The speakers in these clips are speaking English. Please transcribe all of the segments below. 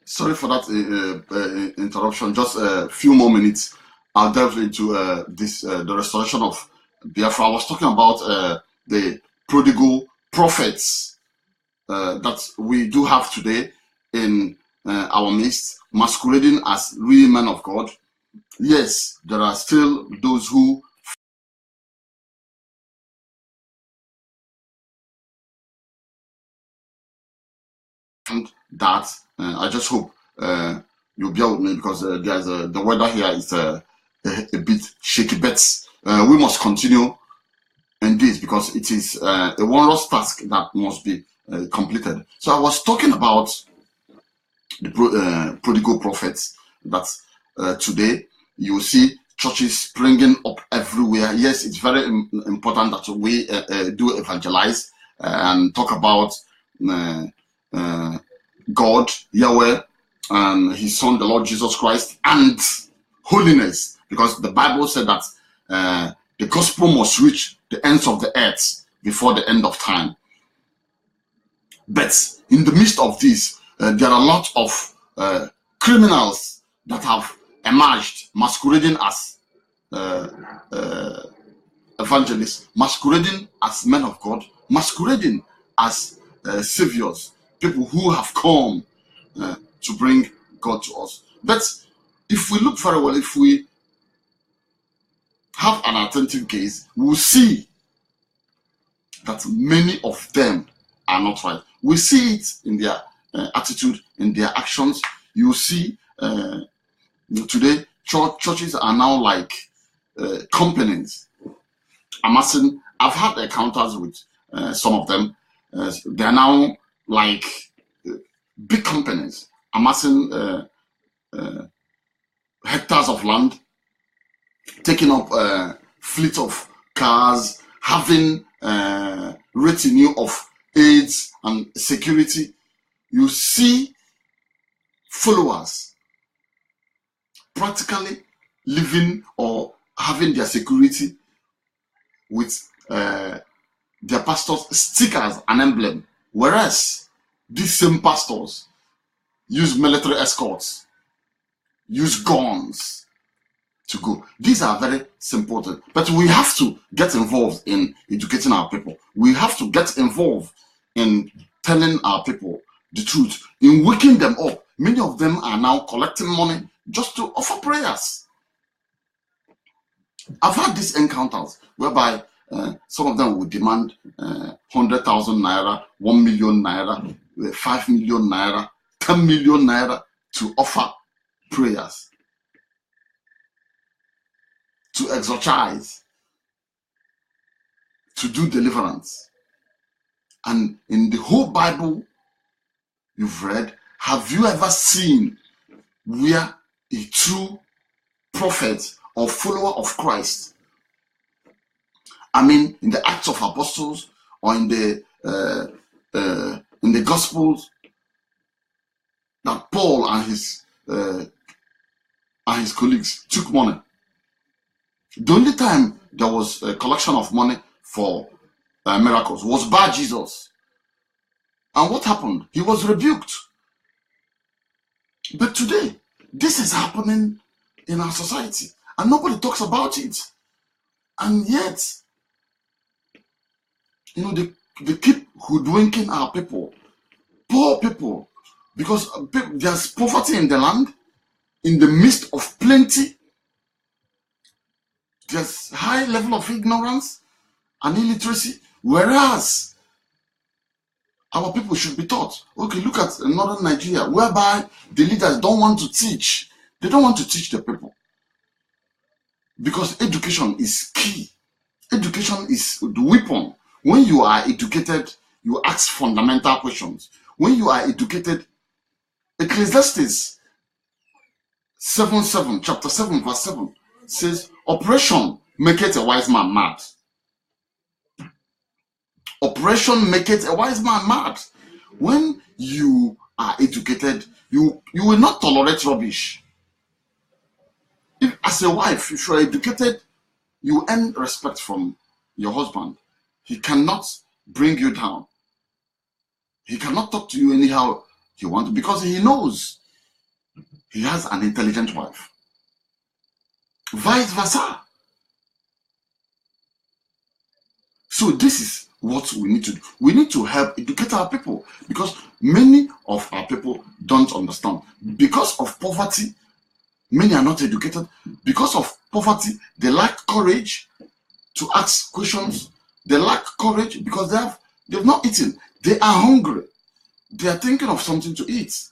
Sorry for that interruption. Just a few more minutes. I'll delve into the restoration of Biafra. I was talking about the prodigal prophets that we do have today in our midst, masquerading as real men of God. Yes, there are still those who find that. I just hope you'll bear with me because there's the weather here is a bit shaky. But we must continue in this because it is a wondrous task that must be completed. So I was talking about the prodigal prophets that today you see churches springing up everywhere. Yes, it's very important that we do evangelize and talk about God, Yahweh, and His Son, the Lord Jesus Christ, and holiness, because the Bible said that the gospel must reach the ends of the earth before the end of time. But in the midst of this, there are a lot of criminals that have emerged, masquerading as evangelists, masquerading as men of God, masquerading as saviors, people who have come to bring God to us. But if we look very well, if we have an attentive gaze, we will see that many of them are not right. We see it in their attitude, in their actions. You see today churches are now like companies amassing. I've had encounters with some of them. They are now like big companies amassing hectares of land, taking up fleet of cars, having retinue of aids and security. You see followers practically living or having their security with their pastors' stickers and emblem, whereas these same pastors use military escorts, use guns to go. These are very simple things, but we have to get involved in educating our people. We have to get involved in telling our people the truth, in waking them up. Many of them are now collecting money just to offer prayers. I've had these encounters whereby some of them would demand 100,000 naira, 1 million naira, 5 million naira, 10 million naira to offer prayers, to exorcise, to do deliverance. And in the whole Bible you've read, have you ever seen where a true prophet or follower of Christ, I mean, in the Acts of Apostles or in the Gospels, that Paul and his colleagues took money? The only time there was a collection of money for miracles was by Jesus. And what happened? He was rebuked. But today, this is happening in our society, and nobody talks about it. And yet, they keep hoodwinking our people, poor people, because there's poverty in the land. In the midst of plenty, there's high level of ignorance and illiteracy, whereas our people should be taught. Okay, look at northern Nigeria, whereby the leaders don't want to teach. They don't want to teach the people, because education is key. Education is the weapon. When you are educated, you ask fundamental questions. When you are educated, Ecclesiastes 7:7, chapter 7, verse 7 says, "Operation maketh a wise man mad." Operation maketh a wise man mad. When you are educated, you will not tolerate rubbish. If, as a wife, if you are educated, you earn respect from your husband. He cannot bring you down. He cannot talk to you anyhow he wants, because he knows he has an intelligent wife. Vice versa. So this is what we need to do. We need to help educate our people, because many of our people don't understand. Because of poverty, many are not educated. Because of poverty, they lack courage to ask questions. They lack courage because they've not eaten. They are hungry. They are thinking of something to eat.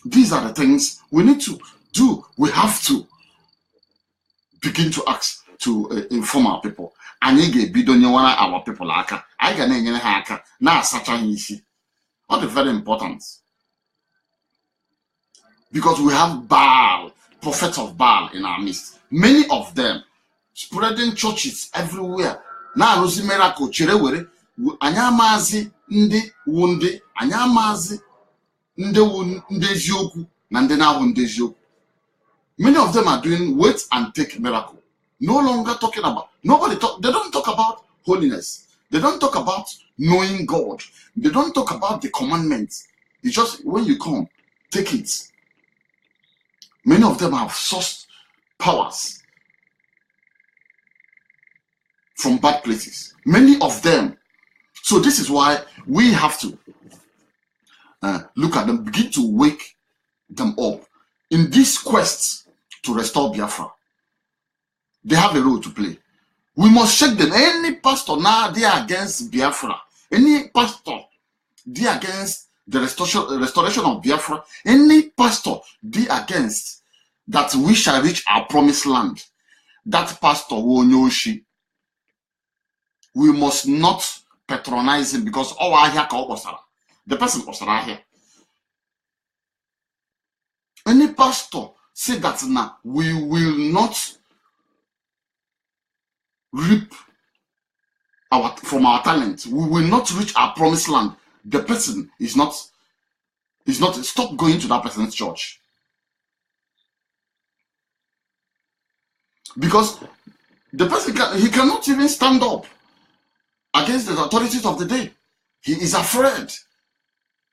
These are the things we need to do. We have to begin to ask, to inform our people. Anyị ga-ebido nyewana our people aka. Anyị ga na-enyere ha aka na-asacha ha isi. What is very important. Because we have Baal, prophets of Baal in our midst. Many of them spreading churches everywhere. Na-arụzi miracle chere were. Anyị amazi ndị wu ndị, anyị amazi ndị wu ndị eziokwu na ndị na-ahụ ndị eziokwu. Many of them are doing wait and take miracle. No longer talking about, they don't talk about holiness. They don't talk about knowing God. They don't talk about the commandments. It's just when you come, take it. Many of them have sourced powers from bad places. Many of them. So this is why we have to look at them, begin to wake them up in this quest to restore Biafra. They have a role to play. We must shake them. Any pastor now, they are against Biafra. Any pastor, they are against the restoration of Biafra. Any pastor, they are against that we shall reach our promised land. That pastor will know she. We must not patronize him because the person was here. Any pastor say that now we will not reap from our talent. We will not reach our promised land. The person is not. Stop going to that person's church. Because the person he cannot even stand up against the authorities of the day. He is afraid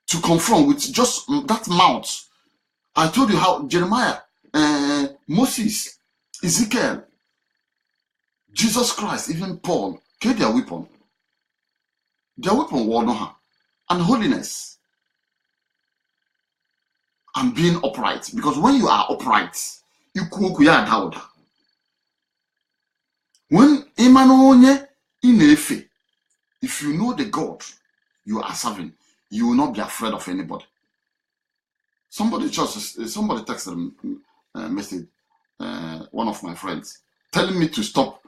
to confront with just that mouth. I told you how Jeremiah, Moses, Ezekiel, Jesus Christ, even Paul, carry their weapon. Their weapon was honor and holiness and being upright. Because when you are upright, you cook. When Emmanuel Inefe, if you know the God you are serving, you will not be afraid of anybody. Somebody texted a message, one of my friends, telling me to stop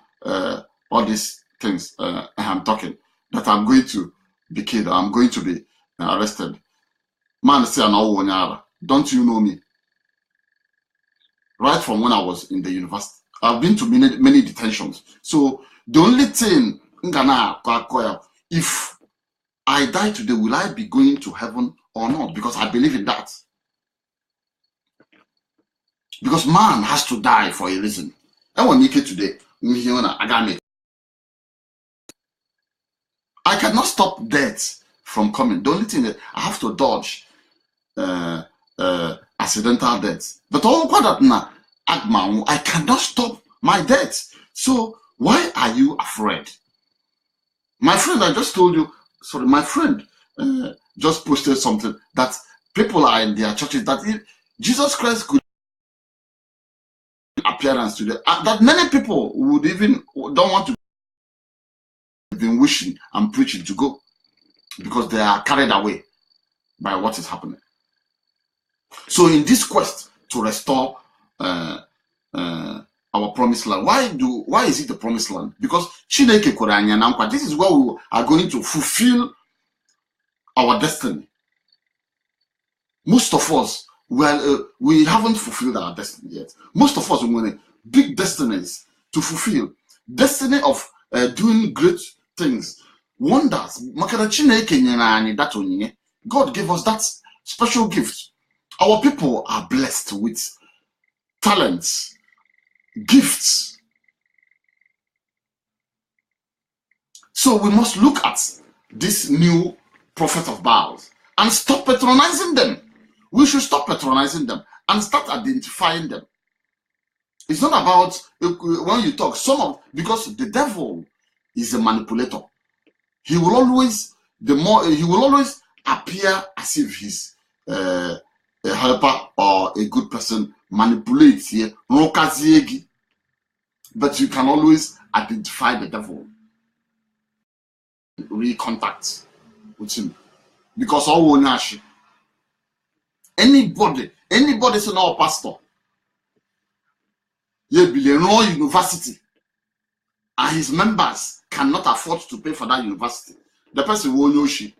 all these things I'm talking, that I'm going to be killed, I'm going to be arrested. Man, say don't you know me? Right from when I was in the university, I've been to many detentions. So the only thing, if I die today, will I be going to heaven or not? Because I believe in that. Because man has to die for a reason. I want to make it today. I cannot stop death from coming. The only thing that I have to dodge accidental death. But all that now, I cannot stop my death. So why are you afraid? My friend, I just told you, sorry, my friend just posted something that people are in their churches that if Jesus Christ could appearance today, that many people would even don't want to be wishing and preaching to go because they are carried away by what is happening. So in this quest to restore our promised land, why is it the promised land? Because this is where we are going to fulfill our destiny. Most of us, we haven't fulfilled our destiny yet. Most of us want big destinies to fulfill. Destiny of doing great things, wonders. God gave us that special gift. Our people are blessed with talents, gifts. So we must look at this new prophet of Baal and stop patronizing them. We should stop patronizing them and start identifying them. It's not about when you talk, because the devil is a manipulator. He will always appear as if he's a helper or a good person, manipulate here, but you can always identify the devil, recontact with him, because all nashi. Anybody is an pastor. You belong in university, and his members cannot afford to pay for that university. The person will know she.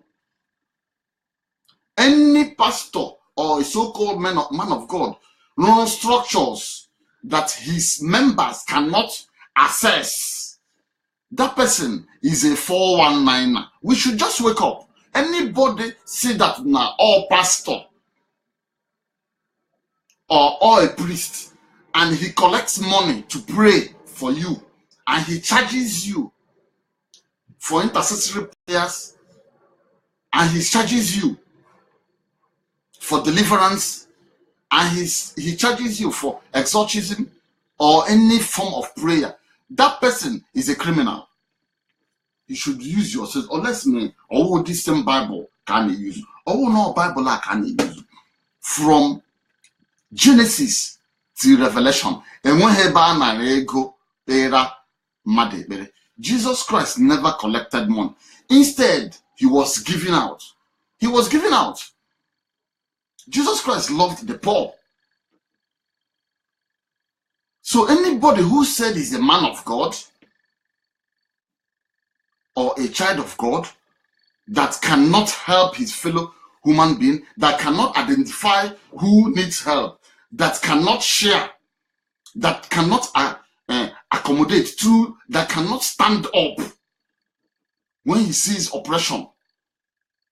Any pastor or a so-called man of God runs structures that his members cannot access. That person is a 419er. We should just wake up. Anybody say that now, or pastor or a priest, and he collects money to pray for you, and he charges you for intercessory prayers, and he charges you for deliverance, and he charges you for exorcism or any form of prayer. That person is a criminal. You should use yourself. Unless me, or this same Bible can you use? Or no Bible can you use? From Genesis to Revelation. And when Jesus Christ never collected money. Instead, he was giving out. He was giving out. Jesus Christ loved the poor. So anybody who said he's a man of God or a child of God that cannot help his fellow human being, that cannot identify who needs help, that cannot share, that cannot accommodate, that cannot stand up when he sees oppression,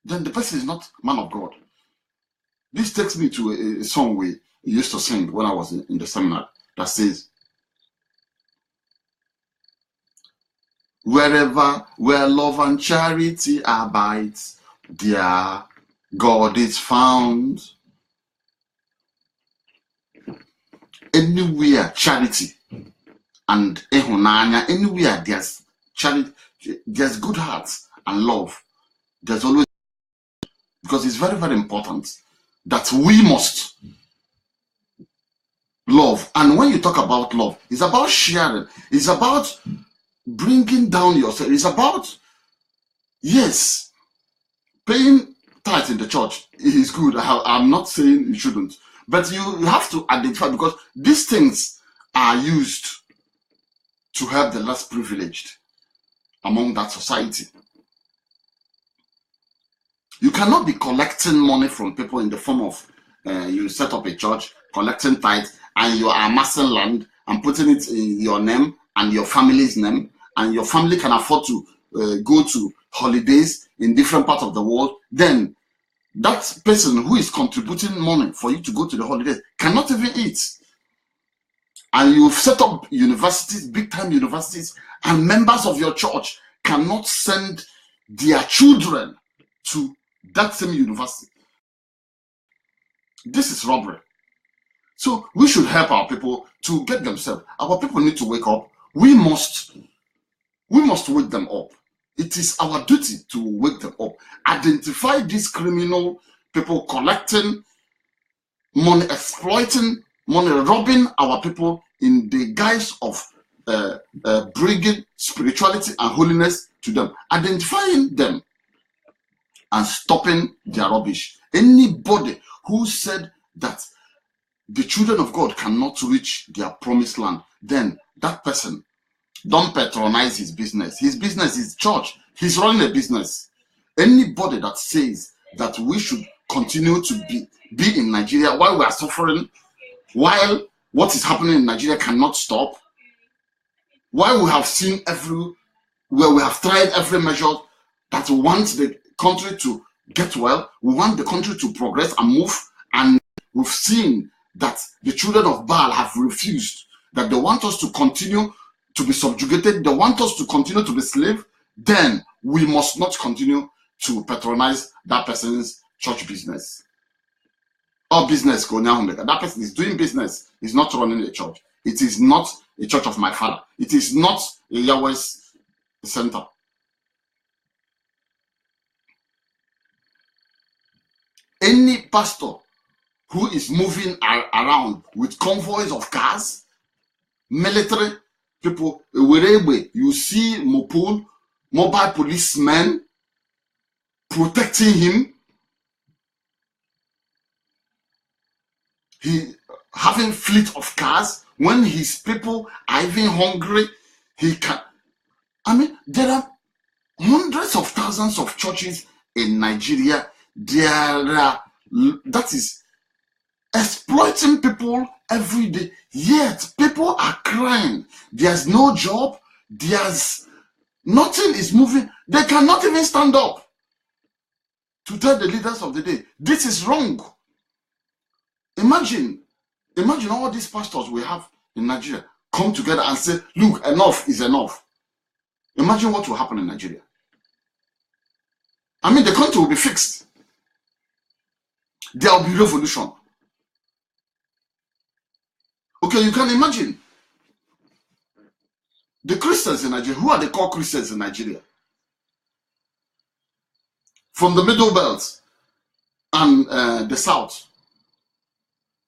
then the person is not man of God. This takes me to a song we used to sing when I was in the seminar that says, where love and charity abides, there God is found. Anywhere charity and ehunanya, anywhere there's charity, there's good hearts and love. There's always, because it's very, very important that we must love. And when you talk about love, it's about sharing. It's about bringing down yourself. It's about, yes, paying tithe in the church is good. I'm not saying you shouldn't. But you have to identify, because these things are used to help the less privileged among that society. You cannot be collecting money from people in the form of you set up a church, collecting tithe, and you are amassing land and putting it in your name and your family's name, and your family can afford to go to holidays in different parts of the world. Then that person who is contributing money for you to go to the holidays cannot even eat. And you've set up universities, big time universities, and members of your church cannot send their children to that same university. This is robbery. So we should help our people to get themselves. Our people need to wake up. We must wake them up. It is our duty to wake them up. Identify these criminal people collecting money, exploiting money, robbing our people in the guise of bringing spirituality and holiness to them. Identifying them and stopping their rubbish. Anybody who said that the children of God cannot reach their promised land, then that person, don't patronize his business. His business is church. He's running a business. Anybody that says that we should continue to be in Nigeria while we are suffering, while what is happening in Nigeria cannot stop, while we have seen where we have tried every measure that we want the country to get well, we want the country to progress and move, and we've seen that the children of Baal have refused, that they want us to continue to be subjugated, they want us to continue to be slave, then we must not continue to patronize that person's church business. All business, that person is doing business, is not running a church. It is not a church of my father. It is not a Yahweh's center. Any pastor who is moving around with convoys of cars, military people, you see mobile policemen protecting him. He having fleet of cars. When his people are even hungry, he can. I mean, there are hundreds of thousands of churches in Nigeria. There are, that is exploiting people every day. Yet people are crying. There's no job. There's nothing is moving. They cannot even stand up to tell the leaders of the day, this is wrong. Imagine all these pastors we have in Nigeria come together and say, look, enough is enough. Imagine what will happen in Nigeria. I mean, the country will be fixed. There will be revolution. Okay, you can imagine the Christians in Nigeria. Who are the core Christians in Nigeria? From the Middle Belt and the South,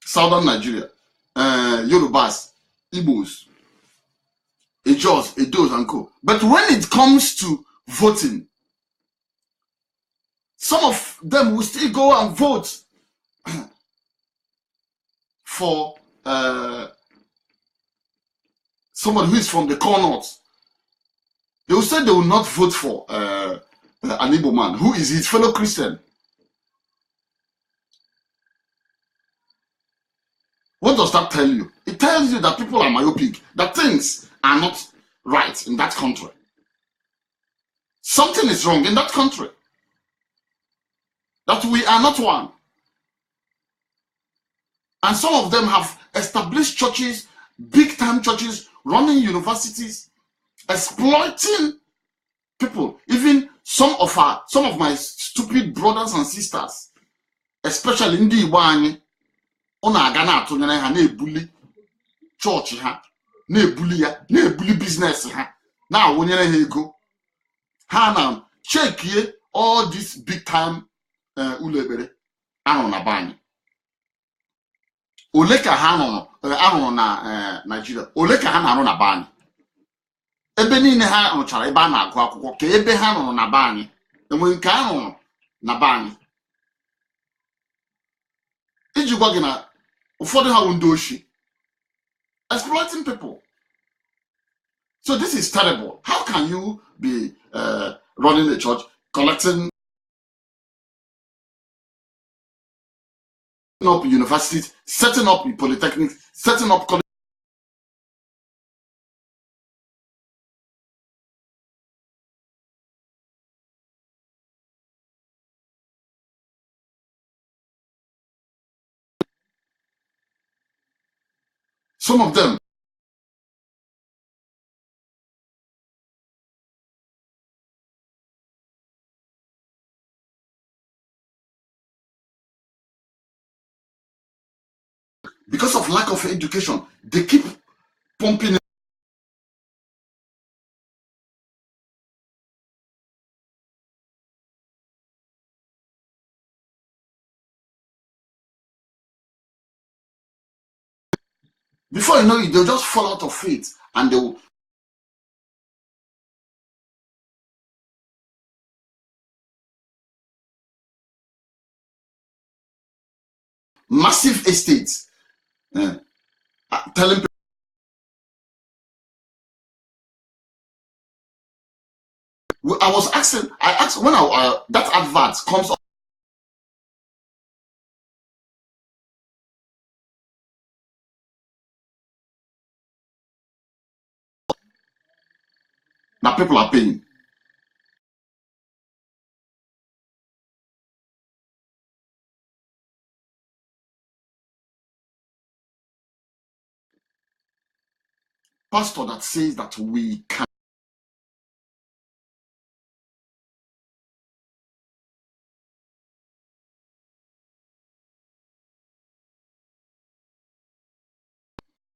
Southern Nigeria, Yorubas, Igbos, Ejos, Edos, and co. But when it comes to voting, some of them will still go and vote for somebody who is from the core north. They will say they will not vote for an Igbo man who is his fellow Christian. What does that tell you? It tells you that people are myopic, that things are not right in that country. Something is wrong in that country. That we are not one. And some of them have established churches, big time churches, running universities, exploiting people. Even some of my stupid brothers and sisters, especially in the Igbo, aga na-atụnyere ha na-ebuli chọọchị ha, na-ebuli ya, na-ebuli business ha, na-awụnyere ha ego. Ha na chekie all this big time ụlọ ekpere anọ na banyị. Ole ka ha arụrụ na Nigeria? Ole ka ha na-arụ na banyị? Ebe niile ha rụchara ebe a na-agụ akwụkwọ, ka ebe ha nụrụ na banyị enwe nke a rụrụ na banyị. Iji gwa gị na ụfọdụ ha ndị oshi, exploiting people. So this is terrible. How can you be running a church, collecting up universities, setting up polytechnics, setting up colleges? Some of them because of lack of education, they keep pumping it. Before you know it, they'll just fall out of faith and they'll massive estates telling people. I asked when that advert comes up. That people are paying. Pastor that says that we can